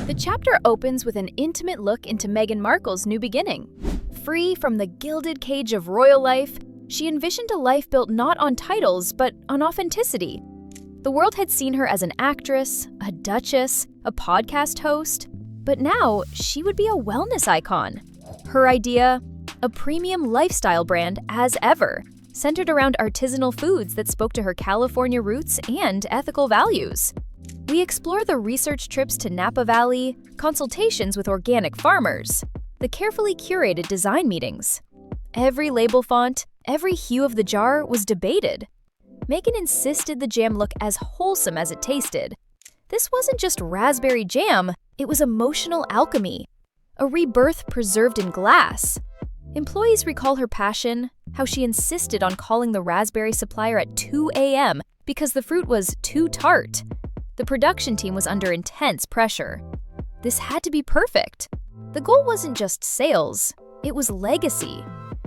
The chapter opens with an intimate look into Meghan Markle's new beginning. Free from the gilded cage of royal life, she envisioned a life built not on titles, but on authenticity. The world had seen her as an actress, a duchess, a podcast host, but now she would be a wellness icon. Her idea? A premium lifestyle brand as ever, centered around artisanal foods that spoke to her California roots and ethical values. We explore the research trips to Napa Valley, consultations with organic farmers, the carefully curated design meetings. Every label font, every hue of the jar was debated. Meghan insisted the jam look as wholesome as it tasted. This wasn't just raspberry jam, it was emotional alchemy, a rebirth preserved in glass. Employees recall her passion, how she insisted on calling the raspberry supplier at 2 a.m. because the fruit was too tart. The production team was under intense pressure. This had to be perfect. The goal wasn't just sales, it was legacy.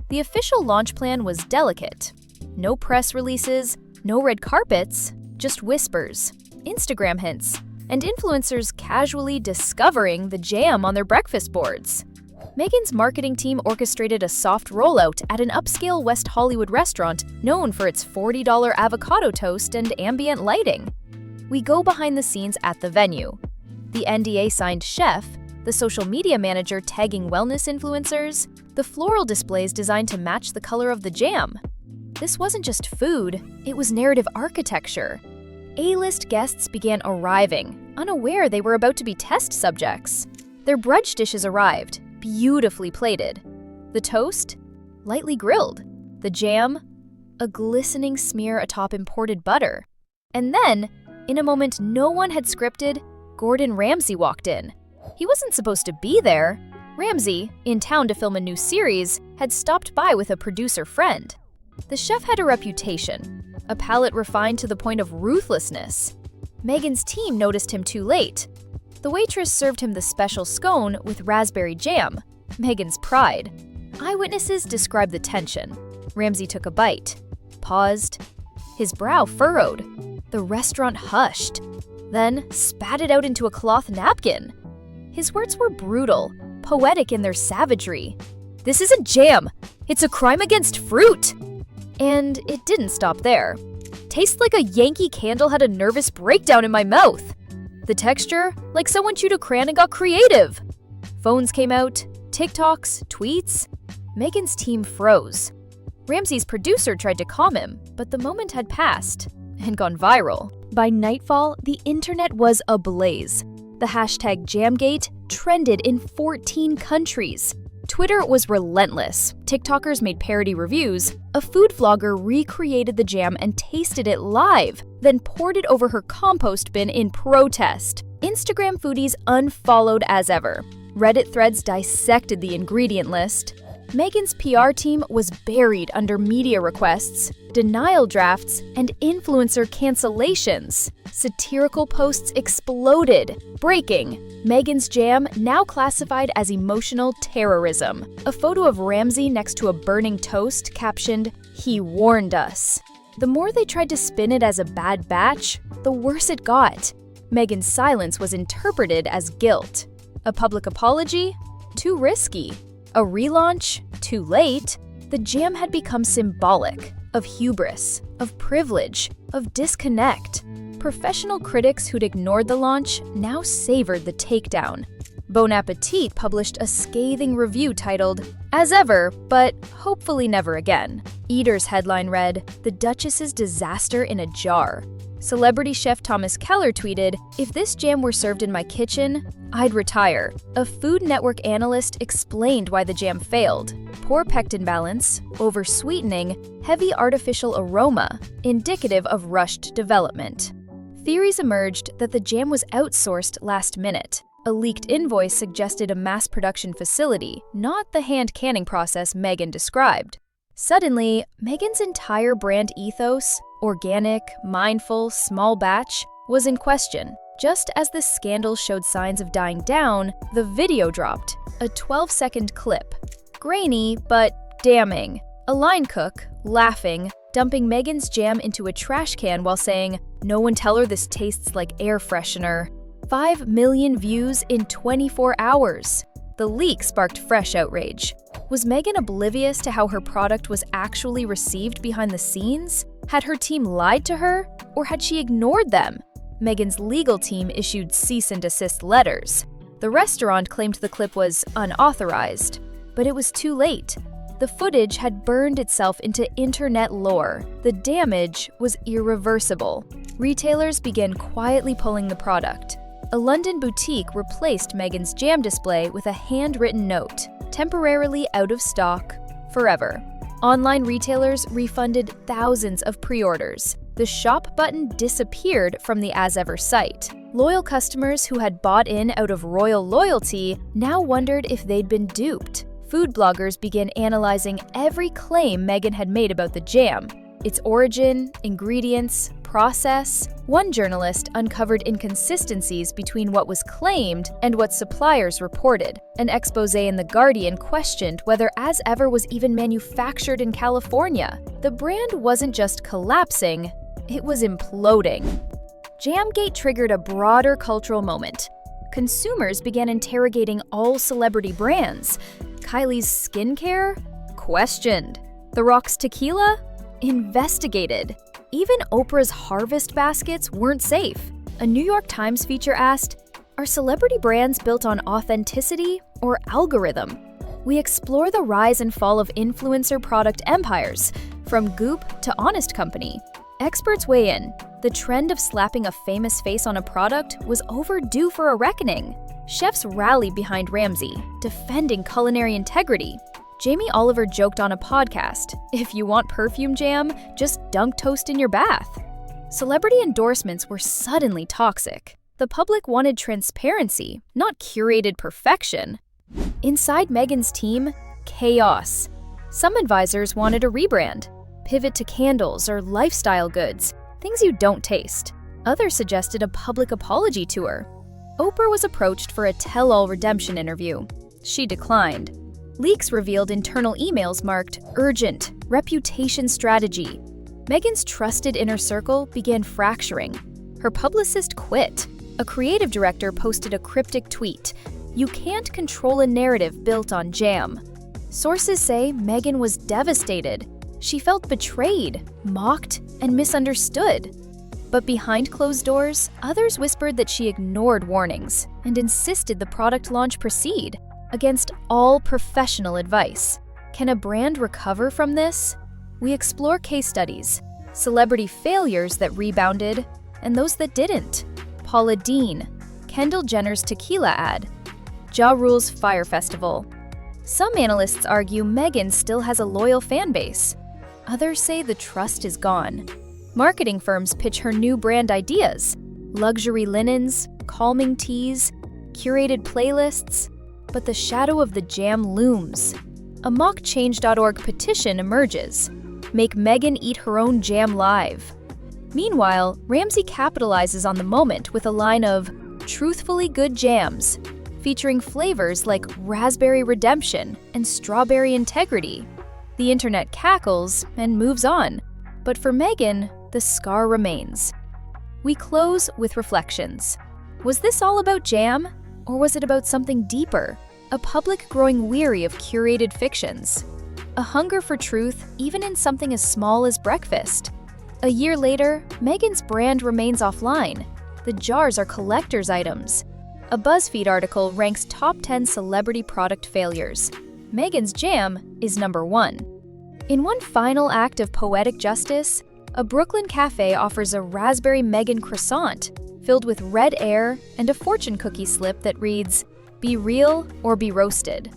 The official launch plan was delicate. No press releases, no red carpets, just whispers, Instagram hints, and influencers casually discovering the jam on their breakfast boards. Meghan's marketing team orchestrated a soft rollout at an upscale West Hollywood restaurant known for its $40 avocado toast and ambient lighting. We go behind the scenes at the venue. The NDA-signed chef, the social media manager tagging wellness influencers, the floral displays designed to match the color of the jam. This wasn't just food, it was narrative architecture. A-list guests began arriving, unaware they were about to be test subjects. Their brunch dishes arrived, beautifully plated. The toast? Lightly grilled. The jam? A glistening smear atop imported butter. And then, in a moment no one had scripted, Gordon Ramsay walked in. He wasn't supposed to be there. Ramsay, in town to film a new series, had stopped by with a producer friend. The chef had a reputation, a palate refined to the point of ruthlessness. Meghan's team noticed him too late. The waitress served him the special scone with raspberry jam, Meghan's pride. Eyewitnesses described the tension. Ramsay took a bite, paused, his brow furrowed. The restaurant hushed, then spat it out into a cloth napkin. His words were brutal, poetic in their savagery. "This isn't jam, it's a crime against fruit!" And it didn't stop there. "Tastes like a Yankee Candle had a nervous breakdown in my mouth. The texture, like someone chewed a crayon and got creative." Phones came out, TikToks, tweets. Meghan's team froze. Ramsay's producer tried to calm him, but the moment had passed and gone viral. By nightfall, the internet was ablaze. The hashtag Jamgate trended in 14 countries. Twitter was relentless. TikTokers made parody reviews. A food vlogger recreated the jam and tasted it live, then poured it over her compost bin in protest. Instagram foodies unfollowed as ever. Reddit threads dissected the ingredient list. Meghan's PR team was buried under media requests, denial drafts, and influencer cancellations. Satirical posts exploded. Breaking: Meghan's jam now classified as emotional terrorism. A photo of Ramsay next to a burning toast captioned, "He warned us." The more they tried to spin it as a bad batch, the worse it got. Meghan's silence was interpreted as guilt. A public apology? Too risky. A relaunch? Too late. The jam had become symbolic of hubris, of privilege, of disconnect. Professional critics who'd ignored the launch now savored the takedown. Bon Appetit published a scathing review titled, "As ever, but hopefully never again." Eater's headline read, "The Duchess's Disaster in a Jar." Celebrity chef Thomas Keller tweeted, "If this jam were served in my kitchen, I'd retire." A Food Network analyst explained why the jam failed. Poor pectin balance, over-sweetening, heavy artificial aroma, indicative of rushed development. Theories emerged that the jam was outsourced last minute. A leaked invoice suggested a mass production facility, not the hand canning process Meghan described. Suddenly, Meghan's entire brand ethos, organic, mindful, small batch, was in question. Just as the scandal showed signs of dying down, the video dropped, a 12-second clip. Grainy, but damning. A line cook, laughing, dumping Meghan's jam into a trash can while saying, "No one tell her this tastes like air freshener." 5 million views in 24 hours. The leak sparked fresh outrage. Was Meghan oblivious to how her product was actually received behind the scenes? Had her team lied to her, or had she ignored them? Meghan's legal team issued cease and desist letters. The restaurant claimed the clip was unauthorized, but it was too late. The footage had burned itself into internet lore. The damage was irreversible. Retailers began quietly pulling the product. A London boutique replaced Meghan's jam display with a handwritten note, temporarily out of stock, forever. Online retailers refunded thousands of pre-orders. The shop button disappeared from the As Ever site. Loyal customers who had bought in out of royal loyalty now wondered if they'd been duped. Food bloggers began analyzing every claim Meghan had made about the jam, its origin, ingredients, process. One journalist uncovered inconsistencies between what was claimed and what suppliers reported. An expose in The Guardian questioned whether As Ever was even manufactured in California. The brand wasn't just collapsing, it was imploding. Jamgate triggered a broader cultural moment. Consumers began interrogating all celebrity brands. Kylie's skincare? Questioned. The Rock's tequila? Investigated. Even Oprah's Harvest baskets weren't safe. A New York Times feature asked, "Are celebrity brands built on authenticity or algorithm?" We explore the rise and fall of influencer product empires, from Goop to Honest Company. Experts weigh in. The trend of slapping a famous face on a product was overdue for a reckoning. Chefs rallied behind Ramsay, defending culinary integrity. Jamie Oliver joked on a podcast, "If you want perfume jam, just dunk toast in your bath." Celebrity endorsements were suddenly toxic. The public wanted transparency, not curated perfection. Inside Meghan's team, chaos. Some advisors wanted a rebrand, pivot to candles or lifestyle goods, things you don't taste. Others suggested a public apology tour. Oprah was approached for a tell-all redemption interview. She declined. Leaks revealed internal emails marked urgent, reputation strategy. Meghan's trusted inner circle began fracturing. Her publicist quit. A creative director posted a cryptic tweet, "You can't control a narrative built on jam." Sources say Meghan was devastated. She felt betrayed, mocked, and misunderstood. But behind closed doors, others whispered that she ignored warnings and insisted the product launch proceed, against all professional advice. Can a brand recover from this? We explore case studies, celebrity failures that rebounded, and those that didn't. Paula Deen, Kendall Jenner's tequila ad, Ja Rule's Fire Festival. Some analysts argue Meghan still has a loyal fan base. Others say the trust is gone. Marketing firms pitch her new brand ideas: luxury linens, calming teas, curated playlists. But the shadow of the jam looms. A mockchange.org petition emerges. Make Meghan eat her own jam live. Meanwhile, Ramsay capitalizes on the moment with a line of truthfully good jams, featuring flavors like raspberry redemption and strawberry integrity. The internet cackles and moves on, but for Meghan, the scar remains. We close with reflections. Was this all about jam? Or was it about something deeper? A public growing weary of curated fictions. A hunger for truth even in something as small as breakfast. A year later, Meghan's brand remains offline. The jars are collector's items. A BuzzFeed article ranks top 10 celebrity product failures. Meghan's jam is number 1. In one final act of poetic justice, a Brooklyn cafe offers a raspberry Meghan croissant filled with red air and a fortune cookie slip that reads, "Be real or be roasted."